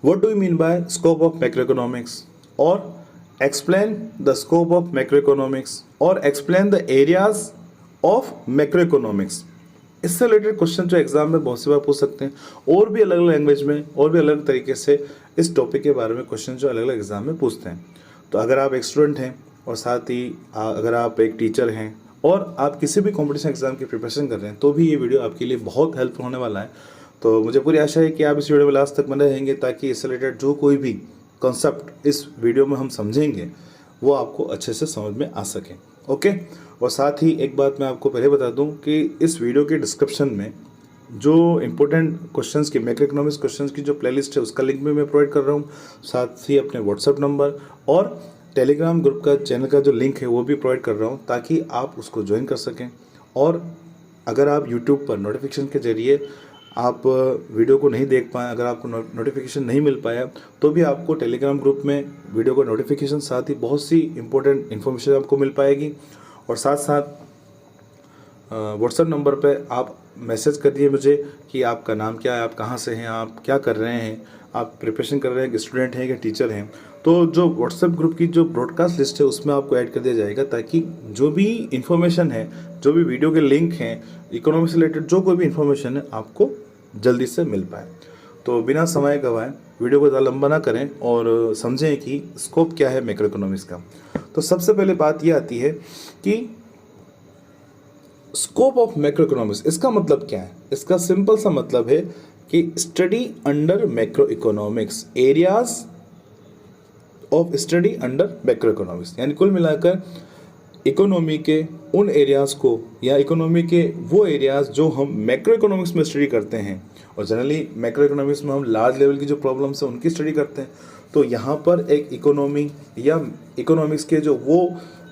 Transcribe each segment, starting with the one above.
What do you mean by scope of macroeconomics? Or explain the scope of macroeconomics or explain the areas of macroeconomics. इससे related question जो exam में बहुत सी बार पूछ सकते हैं और भी अलग अलग लैंग्वेज में और भी अलग तरीके से इस टॉपिक के बारे में क्वेश्चन जो अलग अलग एग्जाम में पूछते हैं। तो अगर आप एक स्टूडेंट हैं और साथ ही अगर आप एक टीचर हैं और आप किसी भी कॉम्पिटिशन एग्जाम की प्रिपरेशन कर रहे हैं तो भी ये वीडियो आपके लिए बहुत हेल्पफुल होने वाला है। तो मुझे पूरी आशा है कि आप इस वीडियो में लास्ट तक बने रहेंगे ताकि इससे रिलेटेड जो कोई भी कॉन्सेप्ट इस वीडियो में हम समझेंगे वो आपको अच्छे से समझ में आ सके। ओके। और साथ ही एक बात मैं आपको पहले बता दूं कि इस वीडियो के डिस्क्रिप्शन में जो इम्पोर्टेंट क्वेश्चंस की मैक्रो इकोनॉमिक्स क्वेश्चंस की जो प्लेलिस्ट है उसका लिंक भी मैं प्रोवाइड कर रहा हूँ। साथ ही अपने व्हाट्सएप नंबर और टेलीग्राम ग्रुप का चैनल का जो लिंक है वो भी प्रोवाइड कर रहा हूँ ताकि आप उसको ज्वाइन कर सकें। और अगर आप यूट्यूब पर नोटिफिकेशन के जरिए आप वीडियो को नहीं देख पाएँ, अगर आपको नोटिफिकेशन नहीं मिल पाया तो भी आपको टेलीग्राम ग्रुप में वीडियो का नोटिफिकेशन साथ ही बहुत सी इंपॉर्टेंट इन्फॉर्मेशन आपको मिल पाएगी। और साथ साथ व्हाट्सएप नंबर पे आप मैसेज करिए मुझे कि आपका नाम क्या है, आप कहाँ से हैं, आप क्या कर रहे हैं, आप प्रिपरेशन कर रहे हैं कि स्टूडेंट हैं कि टीचर हैं। तो जो व्हाट्सएप ग्रुप की जो ब्रॉडकास्ट लिस्ट है उसमें आपको ऐड कर दिया जाएगा ताकि जो भी इन्फॉर्मेशन है, जो भी वीडियो के लिंक हैं, इकोनॉमिक्स से रिलेटेड जो कोई भी इन्फॉर्मेशन है आपको जल्दी से मिल पाए। तो बिना समय गवाएं वीडियो को ज़्यादा लंबा ना करें और समझें कि स्कोप क्या है मैक्रो इकोनॉमिक्स का। तो सबसे पहले बात यह आती है कि स्कोप ऑफ मैक्रो इकोनॉमिक्स, इसका मतलब क्या है? इसका सिंपल सा मतलब है कि study under macro economics, areas of study under macro economics, यानी कुल मिलाकर इकोनॉमी के उन एरियाज को या इकोनॉमी के वो एरियाज जो हम मैक्रो इकोनॉमिक्स में स्टडी करते हैं। और जनरली मैक्रो इकोनॉमिक्स में हम लार्ज लेवल की जो प्रॉब्लम्स हैं उनकी स्टडी करते हैं। तो यहाँ पर एक इकोनॉमी या इकोनॉमिक्स के जो वो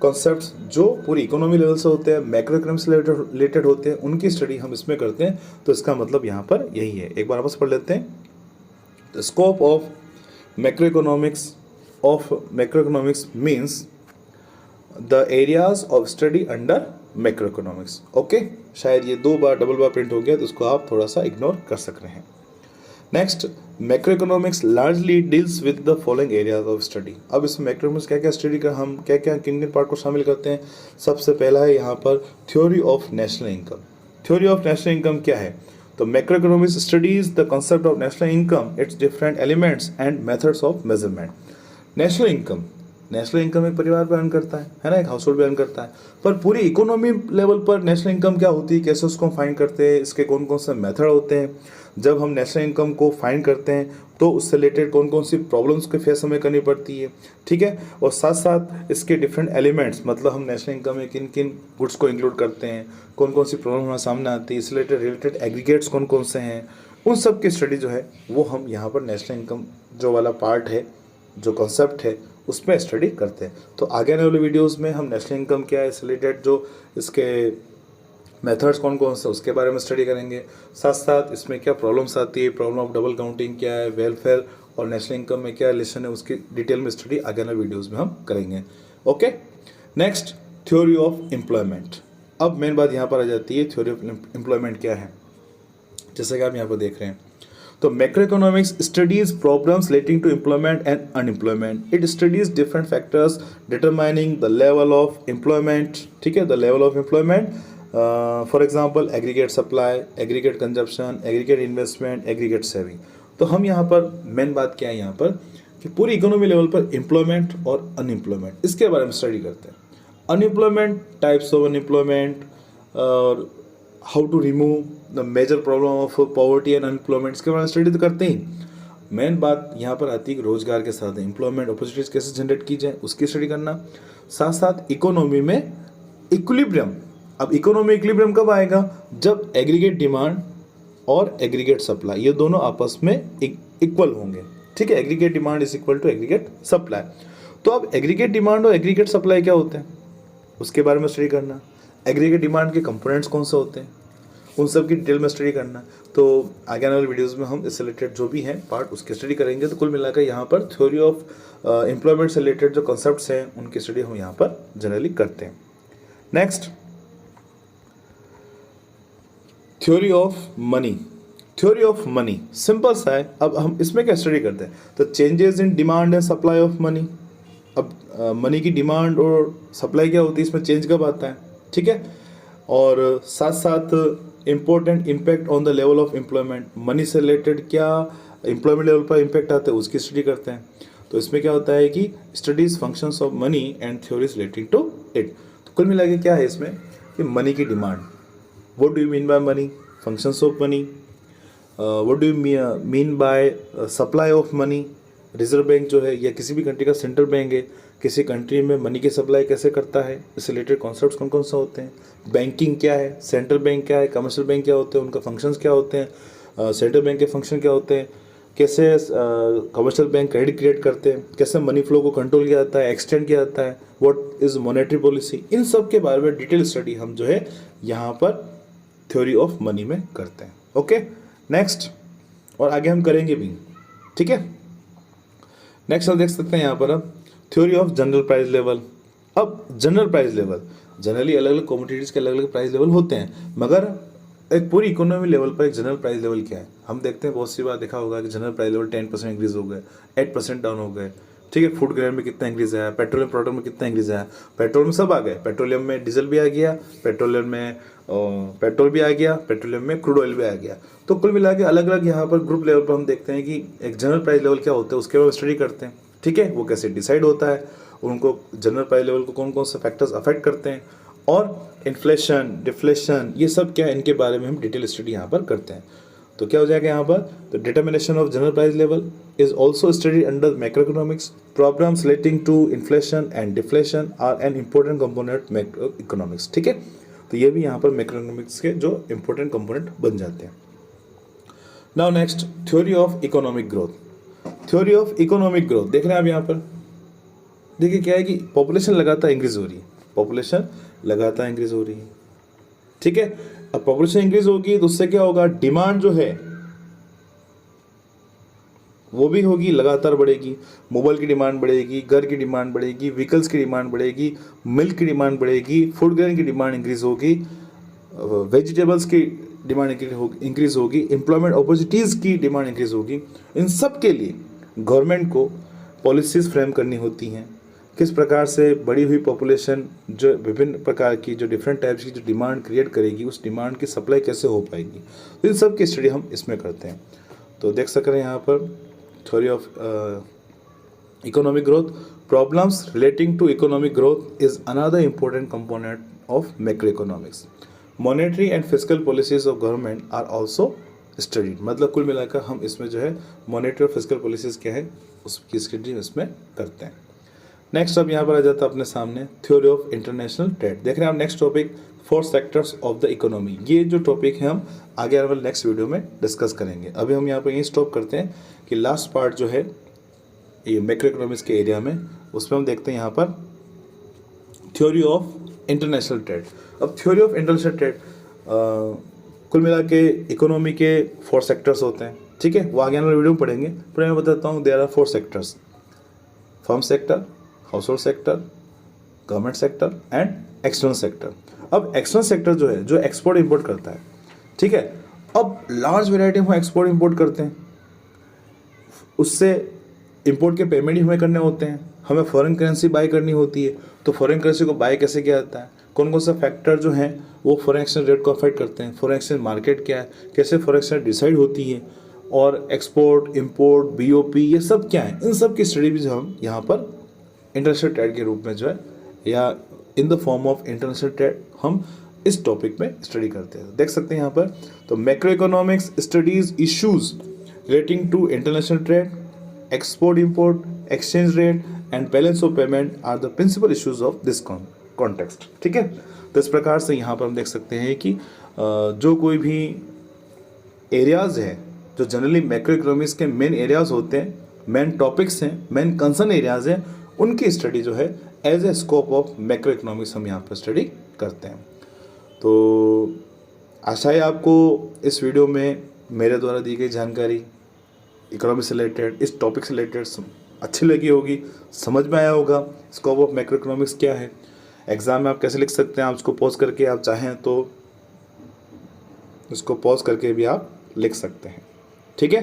कॉन्सेप्ट्स जो पूरी इकोनॉमी लेवल से होते हैं, मैक्रो इकोनॉमिक्स से रिलेटेड होते हैं, उनकी स्टडी हम इसमें करते हैं। तो इसका मतलब यहाँ पर यही है। एक बार वापस पढ़ लेते हैं। The scope of macro economics means the areas of study under macro economics. Okay, शायद ये 2 बार डबल बार प्रिंट हो गया तो इसको आप थोड़ा सा इग्नोर कर सक रहे हैं। Next, macro economics largely deals with the following areas of study. अब इसमें मैक्रो इकोनॉमिक्स क्या क्या स्टडी का हम क्या क्या किन किन पार्ट को शामिल करते हैं। सबसे पहला है यहाँ पर theory of national income. Theory of national income क्या है? तो macroeconomics studies the concept of national income, it's different elements and methods of measurement. National income एक परिवार पे अर्न करता है ना, एक हाउस होल्ड पे अर्न करता है। पर पूरी इकोनॉमी लेवल पर नेशनल इनकम क्या होती है, कैसे उसको फाइंड करते हैं, इसके कौन कौन से मेथड होते हैं। जब हम नेशनल इनकम को फाइंड करते हैं तो उससे रिलेटेड कौन कौन सी प्रॉब्लम्स के फेस हमें करनी पड़ती है, ठीक है। और साथ साथ इसके डिफरेंट एलिमेंट्स, मतलब हम नेशनल इनकम में किन किन गुड्स को इंक्लूड करते हैं, कौन कौन सी प्रॉब्लम हमारे सामने आती है, इससे रिलेटेड एग्रीगेट्स कौन कौन से हैं, उन सब की स्टडी जो है वो हम यहाँ पर नेशनल इनकम जो वाला पार्ट है, जो कॉन्सेप्ट है, उसमें स्टडी करते हैं। तो आगे आने वाले वीडियोस में हम नेशनल इनकम क्या है, इससे रिलेटेड जो इसके मेथड्स कौन कौन से उसके बारे में स्टडी करेंगे। साथ साथ इसमें क्या प्रॉब्लम्स आती है, प्रॉब्लम ऑफ डबल काउंटिंग क्या है, वेलफेयर और नेशनल इनकम में क्या रिलेशन है, उसकी डिटेल में स्टडी आगे आने वीडियोज़ में हम करेंगे। Okay. Next, theory of employment. अब मेन बात यहाँ पर आ जाती है, थ्योरी ऑफ एम्प्लॉयमेंट क्या है। जैसे कि आप यहाँ पर देख रहे हैं, तो macroeconomics studies problems relating to employment and unemployment. It studies different factors determining the level of employment, ठीक है, the level of employment. For example aggregate supply, aggregate consumption, aggregate investment, aggregate saving. तो हम यहाँ पर main बात क्या है यहाँ पर कि पूरी इकोनॉमी लेवल पर एम्प्लॉयमेंट और अनएम्प्लॉयमेंट इसके बारे में स्टडी करते हैं। अनएम्प्लॉयमेंट, टाइप्स ऑफ अनएम्प्लॉयमेंट और how to remove the major problem of poverty and unemployment, इसके बारे में स्टडी तो करते ही। मेन बात यहाँ पर आती है कि रोजगार के साथ एम्प्लॉयमेंट अपॉर्चुनिटीज कैसे जनरेट की जाए उसकी स्टडी करना। साथ साथ इकोनॉमी में इक्विलिब्रियम। अब इकोनॉमी इक्विलिब्रियम कब आएगा? जब एग्रीगेट डिमांड और एग्रीगेट सप्लाई ये दोनों आपस में इक्वल होंगे, ठीक है। Aggregate demand is equal to aggregate supply. तो अब एग्रीगेट डिमांड और एग्रीगेट सप्लाई क्या होते हैं उसके बारे में स्टडी करना। एग्रीगेट डिमांड के कंपोनेंट्स कौन से होते हैं उन सब की डिटेल में स्टडी करना। तो आगे आने वाले वीडियोस में हम इससे रिलेटेड जो भी हैं पार्ट उसकी स्टडी करेंगे। तो कुल मिलाकर यहाँ पर थ्योरी ऑफ एम्प्लॉयमेंट से रिलेटेड जो कॉन्सेप्ट्स हैं उनकी स्टडी हम यहाँ पर जनरली करते हैं। Next, theory of money. Theory of money simple सा है। अब हम इसमें क्या स्टडी करते हैं, तो changes in demand and supply of money. अब मनी की डिमांड और सप्लाई क्या होती है, इसमें चेंज कब आता है, ठीक है। और साथ साथ important impact on the level of employment, money से रिलेटेड क्या एम्प्लॉयमेंट लेवल पर इम्पैक्ट आता है उसकी स्टडी करते हैं। तो इसमें क्या होता है कि studies functions of money and theories relating to it. तो कुल मिला के क्या है इसमें कि मनी की demand, what do you mean by money, functions of money, what do you mean by supply of money. Reserve bank जो है या किसी भी कंट्री का सेंट्रल बैंक है, किसी कंट्री में मनी की सप्लाई कैसे करता है, इससे रिलेटेड कॉन्सेप्ट्स कौन कौन से होते हैं, बैंकिंग क्या है, सेंट्रल बैंक क्या है, कमर्शियल बैंक क्या होते हैं, उनका फंक्शंस क्या होते हैं, सेंट्रल बैंक के फंक्शन क्या होते हैं, कैसे कमर्शियल बैंक क्रेडिट क्रिएट करते हैं, कैसे मनी फ्लो को कंट्रोल किया जाता है, एक्सटेंड किया जाता है, व्हाट इज मॉनेटरी पॉलिसी। इन सब के बारे में डिटेल स्टडी हम जो है यहाँ पर थ्योरी ऑफ मनी में करते हैं। ओके नेक्स्ट, और आगे हम करेंगे भी, ठीक है। नेक्स्ट हम देख सकते हैं यहाँ पर अब theory of general price level. अब जनरल प्राइस लेवल, जनरली अलग अलग कमोडिटीज़ के अलग अलग प्राइस लेवल होते हैं, मगर एक पूरी इकोनॉमी लेवल पर एक जनरल प्राइस लेवल क्या है, हम देखते हैं बहुत सी बार देखा होगा कि जनरल प्राइस लेवल 10% इंक्रीज हो गए, 8% डाउन हो गए, ठीक है। फूड ग्रेन में कितना इंक्रीज आया, पेट्रोलियम प्रोडक्ट में कितना इंक्रीज आया, पेट्रोल में सब आ गए, पेट्रोलियम में डीजल भी आ गया, पेट्रोलियम में पेट्रोल भी आ गया, पेट्रोलियम में क्रूड ऑयल भी आ गया। तो कुल मिला के अलग अलग यहाँ पर ग्रुप लेवल पर हम देखते हैं कि एक जनरल प्राइस लेवल क्या होता है, उसके बारे में स्टडी करते हैं, ठीक है। वो कैसे डिसाइड होता है, उनको जनरल प्राइस लेवल को कौन कौन से फैक्टर्स अफेक्ट करते हैं, और इन्फ्लेशन डिफ्लेशन ये सब क्या है, इनके बारे में हम डिटेल स्टडी यहाँ पर करते हैं। तो क्या हो जाएगा यहाँ पर, तो determination of general price level is also studied under macroeconomics. Problems relating to inflation and deflation are an important component macroeconomics, ठीक है। तो ये भी यहाँ पर मैक्रो इकोनॉमिक्स के जो इंपॉर्टेंट कंपोनेंट बन जाते हैं। Now next, theory of economic growth. Theory of economic growth देख रहे हैं आप यहाँ पर, देखिए क्या है कि पॉपुलेशन लगातार इंक्रीज हो रही है, पॉपुलेशन लगातार इंक्रीज हो रही है, ठीक है। अब पॉपुलेशन इंक्रीज होगी तो उससे क्या होगा, डिमांड जो है वो भी होगी, लगातार बढ़ेगी। मोबाइल की डिमांड बढ़ेगी, घर की डिमांड बढ़ेगी, व्हीकल्स की डिमांड बढ़ेगी, मिल्क की डिमांड बढ़ेगी, फूड ग्रेन की डिमांड इंक्रीज होगी, वेजिटेबल्स की डिमांड इंक्रीज होगी, एम्प्लॉयमेंट अपॉर्चुनिटीज़ की डिमांड इंक्रीज होगी। इन सब के लिए गवर्नमेंट को पॉलिसीज़ फ्रेम करनी होती हैं, किस प्रकार से बढ़ी हुई पॉपुलेशन जो विभिन्न प्रकार की जो डिफरेंट टाइप्स की जो डिमांड क्रिएट करेगी, उस डिमांड की सप्लाई कैसे हो पाएगी, तो इन सब की स्टडी हम इसमें करते हैं। तो देख सक रहे हैं यहाँ पर theory of economic growth, problems relating to economic growth is another important component of macroeconomics. Monetary and fiscal policies of government are also studied. मतलब कुल मिलाकर हम इसमें जो है मॉनेटरी और फिस्कल पॉलिसीज क्या है उसकी स्टडी इसमें करते हैं। नेक्स्ट अब यहाँ पर आ जाता है अपने सामने थ्योरी ऑफ इंटरनेशनल ट्रेड। देख रहे हैं आप next topic, 4 sectors of the economy. ये जो टॉपिक है हम आगे आने वाले नेक्स्ट वीडियो में डिस्कस करेंगे। अभी हम यहाँ पर यहीं स्टॉप करते हैं कि लास्ट पार्ट जो है ये मैक्रो इकोनॉमिक्स के एरिया में, उसमें हम देखते हैं यहाँ पर थ्योरी ऑफ इंटरनेशनल ट्रेड। अब थ्योरी ऑफ इंटरनेशनल ट्रेड कुल मिला के इकोनॉमी के 4 सेक्टर्स होते हैं, ठीक है। वो आगे आने वाले वीडियो में पढ़ेंगे, पर मैं बताता हूँ there are 4 sectors, firm sector, household sector, government sector and external sector. अब एक्सटर्नल सेक्टर जो है जो एक्सपोर्ट इंपोर्ट करता है, ठीक है। अब लार्ज वेराइटी हम एक्सपोर्ट इंपोर्ट करते हैं, उससे इंपोर्ट के पेमेंट ही हमें करने होते हैं, हमें फॉरेन करेंसी बाय करनी होती है। तो फॉरेन करेंसी को बाय कैसे किया जाता है, कौन कौन सा फैक्टर जो हैं वो फॉरेन एक्सचेंज रेट को अफेक्ट करते हैं, फॉरेन एक्सचेंज मार्केट क्या है, कैसे फॉरेन एक्सचेंज डिसाइड होती है, और एक्सपोर्ट इंपोर्ट बीओपी ये सब क्या है, इन सब की स्टडी भी हम यहाँ पर इंटरनेशनल ट्रेड के रूप में जो है या in the form of international trade हम इस टॉपिक में स्टडी करते हैं। देख सकते हैं यहाँ पर, तो macroeconomics studies issues relating to international trade, export import, exchange rate and balance of payment are the principal issues of this context, ठीक है। तो इस प्रकार से यहाँ पर हम देख सकते हैं कि जो कोई भी एरियाज है जो जनरली मैक्रो इकोनॉमिक्स के मेन एरियाज होते हैं, मेन टॉपिक्स हैं, मेन कंसर्न एरियाज हैं, उनकी स्टडी जो है as a scope of macroeconomics हम यहाँ पर स्टडी करते हैं। तो आशा है आपको इस वीडियो में मेरे द्वारा दी गई जानकारी इकोनॉमिक्स से रिलेटेड, इस टॉपिक से रिलेटेड अच्छी लगी होगी, समझ में आया होगा स्कोप ऑफ मैक्रो इकोनॉमिक्स क्या है, एग्ज़ाम में आप कैसे लिख सकते हैं। आप उसको पॉज करके आप चाहें तो उसको पॉज करके भी आप लिख सकते हैं। ठीक है,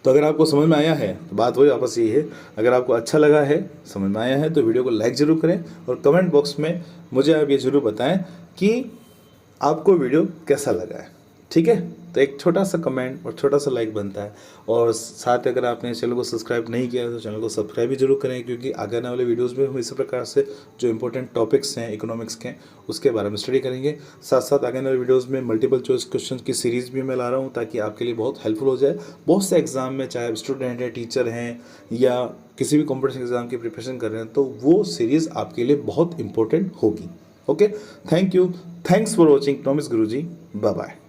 तो अगर आपको समझ में आया है तो बात वही वापस यही है, अगर आपको अच्छा लगा है, समझ में आया है, तो वीडियो को लाइक ज़रूर करें और कमेंट बॉक्स में मुझे आप ये ज़रूर बताएं कि आपको वीडियो कैसा लगा है। ठीक है, तो एक छोटा सा कमेंट और छोटा सा लाइक बनता है। और साथ अगर आपने चैनल को सब्सक्राइब नहीं किया है तो चैनल को सब्सक्राइब भी जरूर करें, क्योंकि आगे आने वाले वीडियोस में हम इसी प्रकार से जो इंपॉर्टेंट टॉपिक्स हैं इकोनॉमिक्स के उसके बारे में स्टडी करेंगे। साथ साथ आगे आने वाले वीडियोज़ में मल्टीपल चॉइस क्वेश्चन की सीरीज़ भी मैं ला रहा हूँ, ताकि आपके लिए बहुत हेल्पफुल हो जाए। बहुत से एग्जाम में, चाहे स्टूडेंट हैं, टीचर हैं, या किसी भी कॉम्पिटिशन एग्जाम की प्रिपरेशन कर रहे हैं, तो वो सीरीज़ आपके लिए बहुत इंपॉर्टेंट होगी। Okay, thank you, thanks for watching economics Guruji, bye bye.